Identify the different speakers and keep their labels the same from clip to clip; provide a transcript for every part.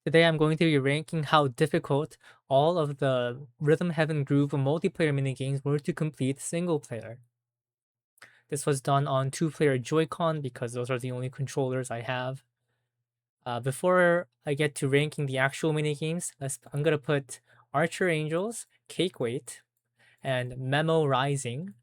Speaker 1: Today I'm going to be ranking how difficult all of the Rhythm Heaven Groove multiplayer minigames were to complete single player. This was done on 2-player Joy-Con because those are the only controllers I have. Before I get to ranking the actual minigames, I'm gonna put Archer Angels, Cake Weight, and Memorizing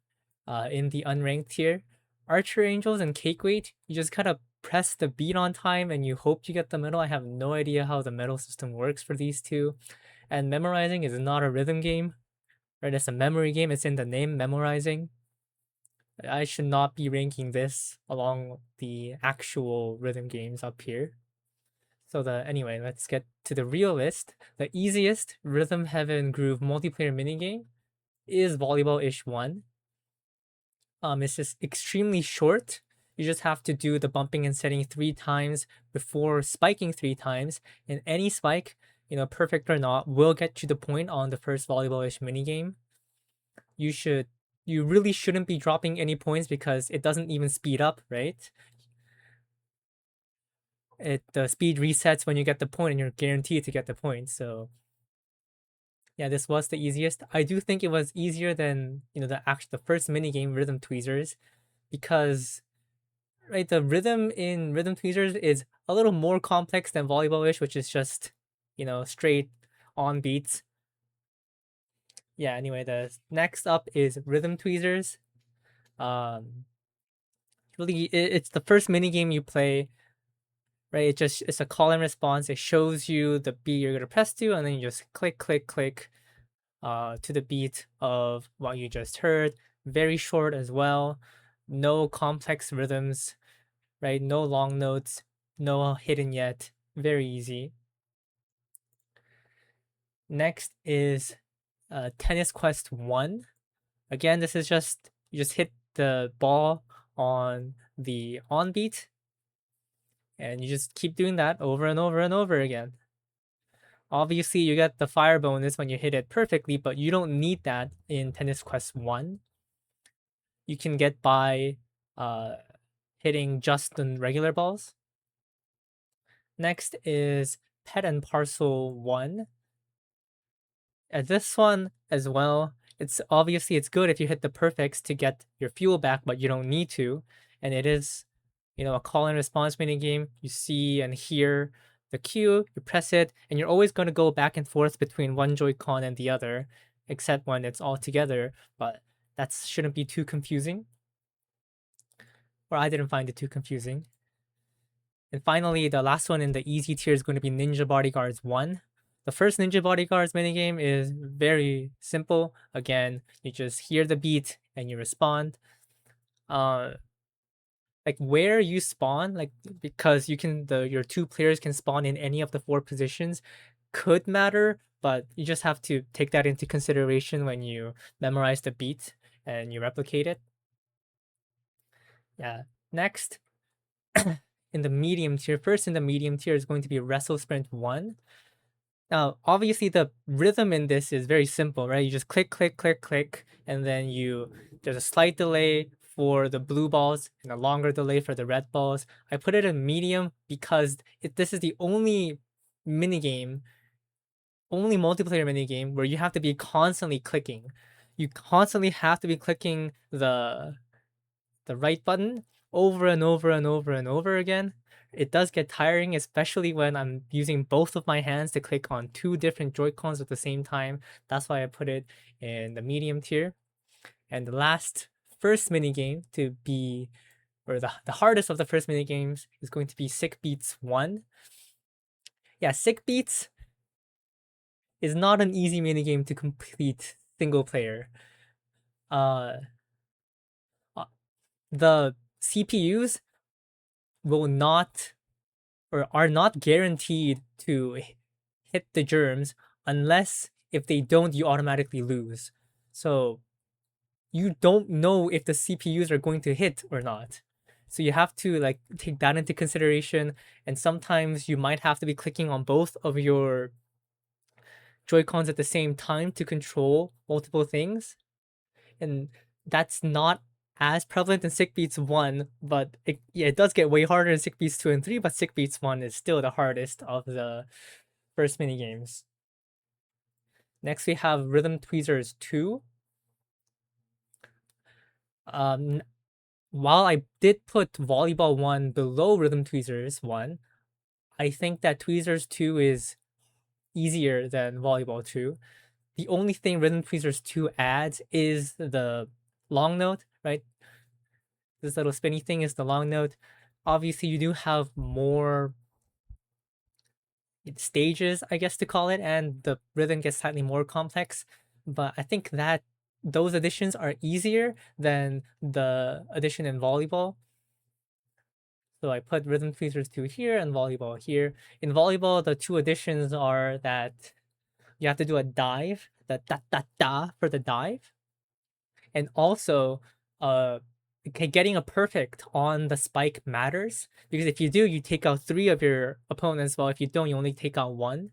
Speaker 1: in the unranked tier. Archer Angels and Cake Weight, you just gotta press the beat on time and you hope you get the medal. I have no idea how the medal system works for these two. And Memorizing is not a rhythm game, right? It's a memory game. It's in the name, Memorizing. I should not be ranking this along the actual rhythm games up here. So anyway, let's get to the real list. The easiest Rhythm Heaven Groove multiplayer minigame is Volleyball-ish 1. It's just extremely short. You just have to do the bumping and setting 3 times before spiking 3 times, and any spike, perfect or not, will get you the point on the first volleyball-ish minigame. You really shouldn't be dropping any points because it doesn't even speed up, right? The speed resets when you get the point and you're guaranteed to get the point. So yeah, this was the easiest. I do think it was easier than, the first minigame, Rhythm Tweezers, because right, the rhythm in Rhythm Tweezers is a little more complex than Volleyball-ish, which is just, straight on beats. Yeah, anyway, the next up is Rhythm Tweezers. Really, it's the first minigame you play, right? It's a call and response. It shows you the beat you're gonna press to, and then you just click, click, click, to the beat of what you just heard. Very short as well. No complex rhythms, right? No long notes, no hidden yet. Very easy. Next is Tennis Quest 1. Again, this is just you just hit the ball on the on beat, and you just keep doing that over and over and over again. Obviously, you get the fire bonus when you hit it perfectly, but you don't need that in Tennis Quest 1. You can get by uh, hitting just the regular balls. Next is Pet and Parcel 1. At this one as well, it's good if you hit the perfects to get your fuel back, but you don't need to. And it is, a call and response mini game. You see and hear the cue, you press it, and you're always going to go back and forth between one Joy-Con and the other, except when it's all together. But that shouldn't be too confusing. Or I didn't find it too confusing. And finally, the last one in the easy tier is going to be Ninja Bodyguards 1. The first Ninja Bodyguards minigame is very simple. Again, you just hear the beat and you respond. Like where you spawn, like because your 2 players can spawn in any of the 4 positions could matter, but you just have to take that into consideration when you memorize the beat and you replicate it. Yeah. Next, in the medium tier, first in the medium tier is going to be Wrestle Sprint 1. Now, obviously, the rhythm in this is very simple, right? You just click, click, click, click, and then there's a slight delay for the blue balls and a longer delay for the red balls. I put it in medium because this is the only minigame, only multiplayer minigame where you have to be constantly clicking. You constantly have to be clicking the right button over and over and over and over again. It does get tiring, especially when I'm using both of my hands to click on 2 different Joy-Cons at the same time. That's why I put it in the medium tier. And the first minigame to be, or the hardest of the first minigames is going to be Sick Beats 1. Yeah, Sick Beats is not an easy minigame to complete single player. Uh, the CPUs will not or are not guaranteed to hit the germs unless if they don't, you automatically lose. So you don't know if the CPUs are going to hit or not. So you have to like take that into consideration. And sometimes you might have to be clicking on both of your Joy-Cons at the same time to control multiple things. And that's not as prevalent in Sick Beats 1, but it does get way harder in Sick Beats 2 and 3, but Sick Beats 1 is still the hardest of the first mini games. Next we have Rhythm Tweezers 2. While I did put Volleyball 1 below Rhythm Tweezers 1, I think that Tweezers 2 is easier than Volleyball 2. The only thing Rhythm Tweezers 2 adds is the long note, right? This little spinny thing is the long note. Obviously, you do have more stages, I guess to call it, and the rhythm gets slightly more complex. But I think that those additions are easier than the addition in volleyball. So I put Rhythm Tweezers 2 here and volleyball here. In volleyball, the two additions are that you have to do a dive, the da da da for the dive, and also getting a perfect on the spike matters, because if you do, you take out 3 of your opponents, while if you don't, you only take out 1.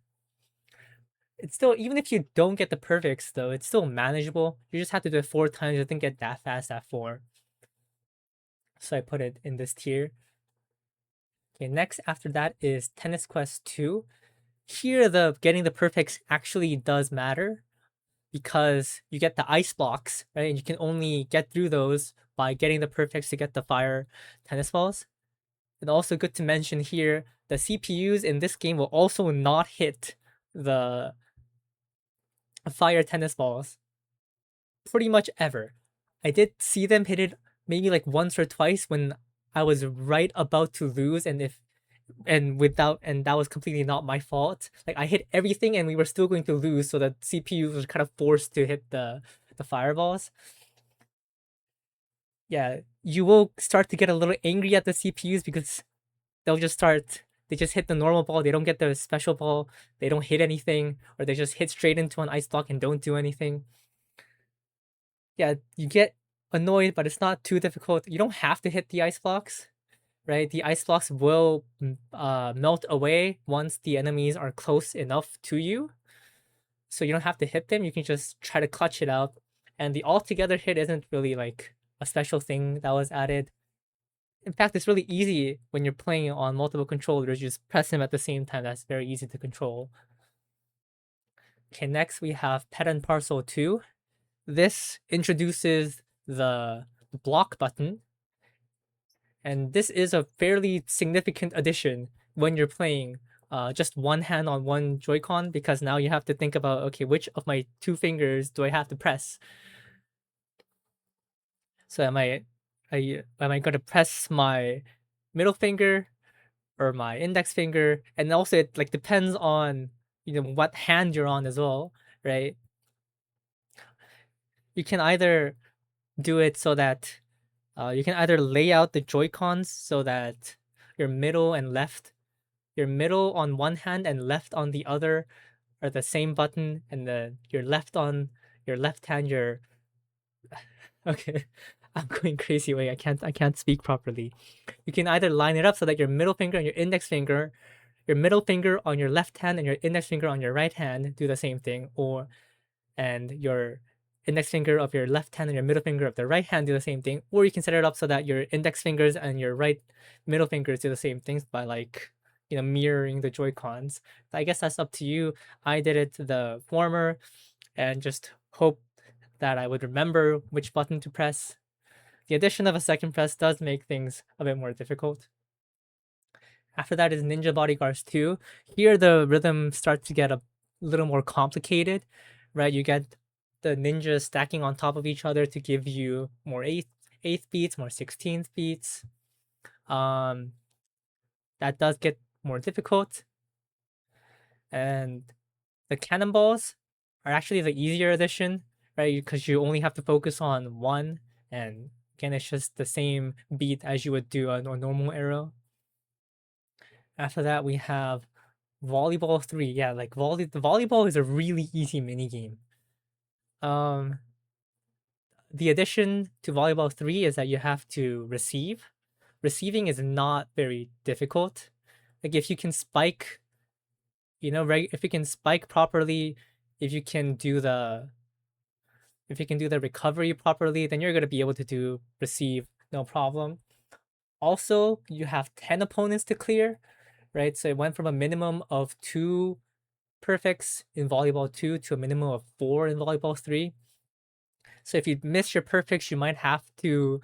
Speaker 1: It's still, even if you don't get the perfects though, it's still manageable. You just have to do it 4 times. You didn't get that fast at 4. So I put it in this tier. Okay, next after that is Tennis Quest 2. Here the getting the perfects actually does matter, because you get the ice blocks, right? And you can only get through those by getting the perfects to get the fire tennis balls. And also good to mention here, the CPUs in this game will also not hit the fire tennis balls pretty much ever. I did see them hit it maybe like once or twice when I was right about to lose, and that was completely not my fault. Like I hit everything and we were still going to lose, so the CPU was kind of forced to hit the fireballs. Yeah, you will start to get a little angry at the CPUs because they just hit the normal ball, they don't get the special ball, they don't hit anything, or they just hit straight into an ice block and don't do anything. Yeah, you get annoyed, but it's not too difficult. You don't have to hit the ice blocks, right? The ice blocks will melt away once the enemies are close enough to you. So you don't have to hit them. You can just try to clutch it out. And the all-together hit isn't really like a special thing that was added. In fact, it's really easy when you're playing on multiple controllers. You just press them at the same time. That's very easy to control. Okay, next we have Pet and Parcel 2. This introduces the block button, and this is a fairly significant addition when you're playing just one hand on one Joy-Con, because now you have to think about, okay, which of my 2 fingers do I have to press? So am I going to press my middle finger or my index finger? And also it like depends on what hand you're on as well, right? You can either do it so that you can either lay out the Joy-Cons so that your middle and left, your middle on one hand and left on the other are the same button, and then your left on your left hand, your okay, I'm going crazy. Wait, I can't speak properly. You can either line it up so that your middle finger and your index finger, your middle finger on your left hand and your index finger on your right hand do the same thing, and your index finger of your left hand and your middle finger of the right hand do the same thing, or you can set it up so that your index fingers and your right middle fingers do the same things by like mirroring the Joy Cons. I guess that's up to you. I did it the former, and just hope that I would remember which button to press. The addition of a second press does make things a bit more difficult. After that is Ninja Bodyguards 2. Here the rhythm starts to get a little more complicated, right? You get the ninjas stacking on top of each other to give you more eighth beats, more 16th beats. That does get more difficult. And the cannonballs are actually the easier addition, right? Because you only have to focus on one, and again, it's just the same beat as you would do a normal arrow. After that, we have Volleyball 3. Yeah, like the volleyball is a really easy mini game. The addition to Volleyball 3 is that you have to receive. Receiving is not very difficult. Like if you can spike, if you can spike properly, if you can do the recovery properly, then you're gonna be able to do receive no problem. Also, you have 10 opponents to clear, right? So it went from a minimum of 2 perfects in volleyball 2 to a minimum of 4 in volleyball 3. So if you miss your perfects, you might have to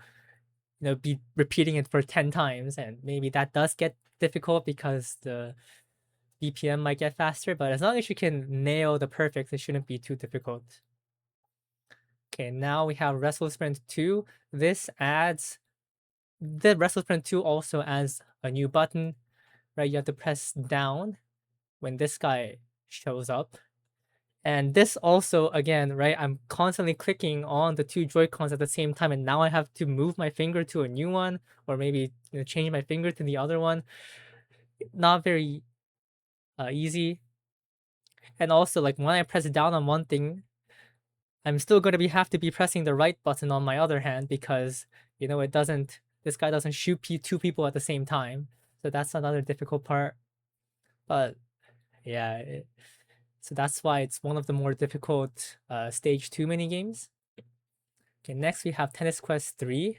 Speaker 1: be repeating it for 10 times, and maybe that does get difficult because the BPM might get faster, but as long as you can nail the perfects, it shouldn't be too difficult. Okay, now we have Wrestle Sprint 2. The Wrestle Sprint 2 also adds a new button, right? You have to press down when this guy shows up. And this also, again, right, I'm constantly clicking on the two Joy-Cons at the same time, and now I have to move my finger to a new one, or maybe change my finger to the other one. Not very easy. And also, like, when I press down on one thing, I'm still going to have to be pressing the right button on my other hand because, this guy doesn't shoot two people at the same time. So that's another difficult part. But yeah, so that's why it's one of the more difficult stage 2 mini games. Okay, next we have Tennis Quest 3.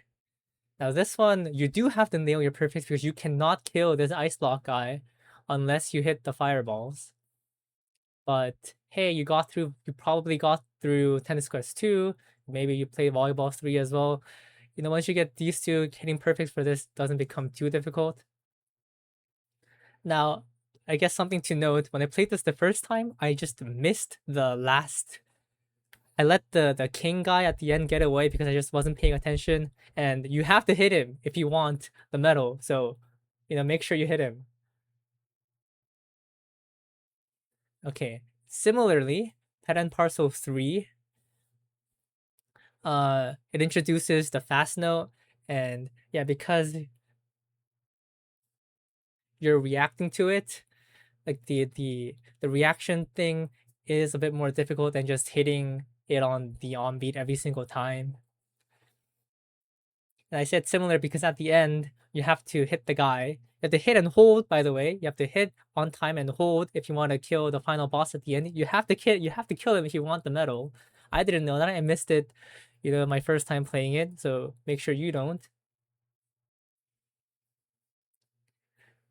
Speaker 1: Now this one, you do have to nail your perfects because you cannot kill this ice block guy unless you hit the fireballs. But hey, you probably got through Tennis Quest 2. Maybe you play Volleyball 3 as well. Once you get these two, hitting perfects for this doesn't become too difficult. Now, I guess something to note, when I played this the first time, I just missed the last. I let the king guy at the end get away because I just wasn't paying attention. And you have to hit him if you want the medal. So, make sure you hit him. Okay. Similarly, Pet and Parcel 3, it introduces the fast note, and yeah, because you're reacting to it, like the reaction thing is a bit more difficult than just hitting it on the on beat every single time. And I said similar because at the end you have to hit the guy. You have to hit and hold, by the way. You have to hit on time and hold if you want to kill the final boss at the end. You have to kill him if you want the medal. I didn't know that. I missed it, my first time playing it, so make sure you don't.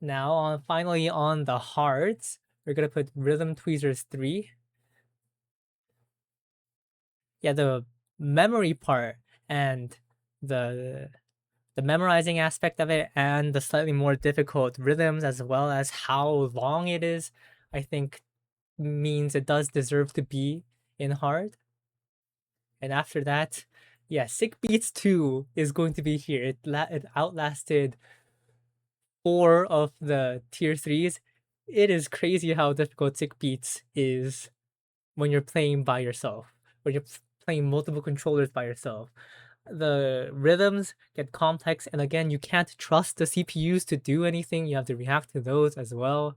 Speaker 1: Now, finally on the hearts, we're gonna put Rhythm Tweezers 3. Yeah, the memory part and the memorizing aspect of it and the slightly more difficult rhythms as well as how long it is, I think means it does deserve to be in hard. And after that, yeah, Sick Beats 2 is going to be here. It outlasted 4 of the tier 3s. It is crazy how difficult Sick Beats is when you're playing by yourself, when you're playing multiple controllers by yourself. The rhythms get complex, and again, you can't trust the CPUs to do anything. You have to react to those as well.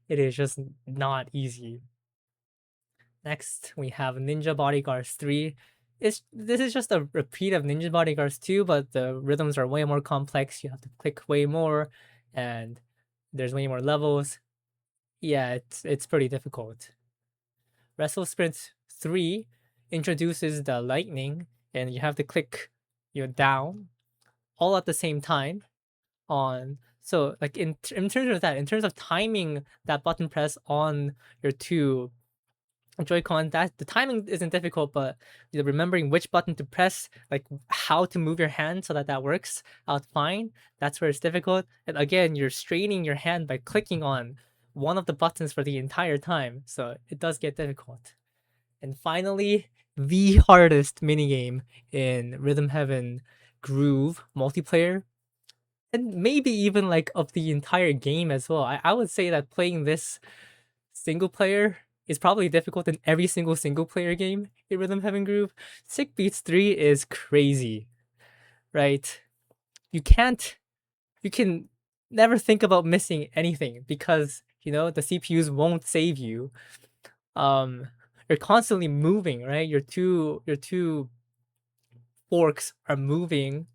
Speaker 1: It is just not easy. Next, we have Ninja Bodyguards 3. This is just a repeat of Ninja Bodyguards 2, but the rhythms are way more complex. You have to click way more, and there's way more levels. Yeah, it's pretty difficult. Wrestle Sprint 3 introduces the lightning, and you have to click down all at the same time on. So like in terms of that, in terms of timing that button press on your two Joy-Con, that the timing isn't difficult, but remembering which button to press, like how to move your hand so that works out fine, that's where it's difficult. And again, you're straining your hand by clicking on one of the buttons for the entire time, so it does get difficult. And finally, the hardest minigame in Rhythm Heaven Groove multiplayer, and maybe even like of the entire game as well. I would say that playing this single player is probably difficult in every single player game in Rhythm Heaven Groove. Sick Beats 3 is crazy, right? You can never think about missing anything because the CPUs won't save you. You're constantly moving, right? Your two forks are moving,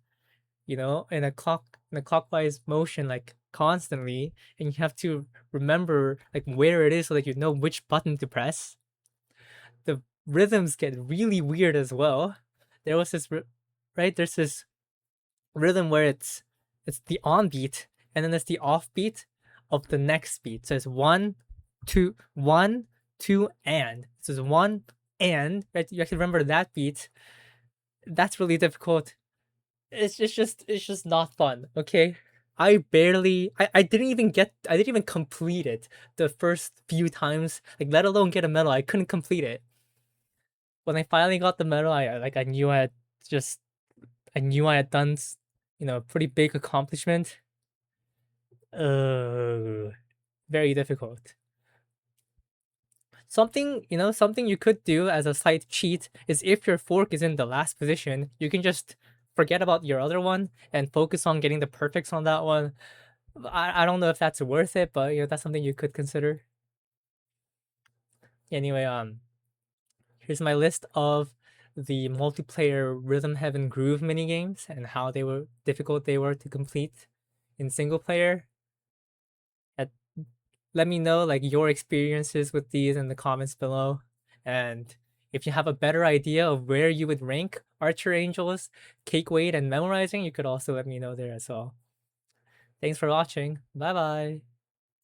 Speaker 1: in a clockwise motion, like constantly, and you have to remember like where it is so that you know which button to press. The rhythms get really weird as well. There was this there's this rhythm where it's the on beat and then there's the off beat of the next beat. So it's 1 2 1 2 and. This is 1 and. Right? You have to remember that beat. That's really difficult. It's just not fun, okay? I didn't even complete it the first few times, like let alone get a medal. I couldn't complete it. When I finally got the medal, I knew I knew I had done a pretty big accomplishment. Very difficult. Something you could do as a slight cheat is if your fork is in the last position, you can just forget about your other one and focus on getting the perfects on that one. I don't know if that's worth it, but that's something you could consider. Anyway, here's my list of the multiplayer Rhythm Heaven Groove minigames and how difficult they were to complete in single player. Let me know like your experiences with these in the comments below. And if you have a better idea of where you would rank Archer Angels, Cake Weight, and Memorizing, you could also let me know there as well. Thanks for watching. Bye bye.